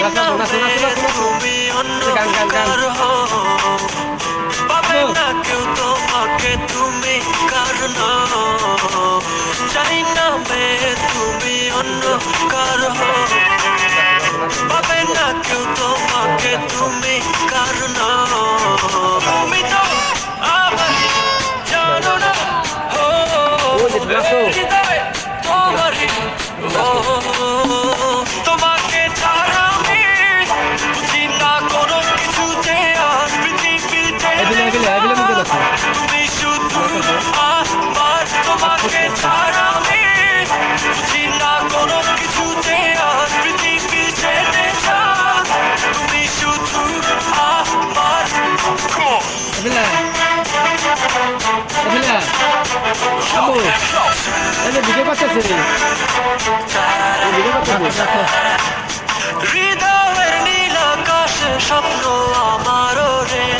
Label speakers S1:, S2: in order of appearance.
S1: না তুমি অন্য কার পাবে না কেউ তোমাকে তুমি কার চাই না মেয়ে তুমি অন্য কার পাবে না কেউ তোমাকে তুমি কার তুমি তো আমার জানো না তোমারই তোমাকে ছাড়া আমি বুঝি না কোনো কিছু যে আর পৃথিবীতে তুমি শুধু আমার তোমাকে ছাড়া আমি বুঝি না কোনো কিছু যে আর পৃথিবীতে তুমি শুধু আমার হৃদয়ের নীল আকাশে স্বপ্ন আমারও রে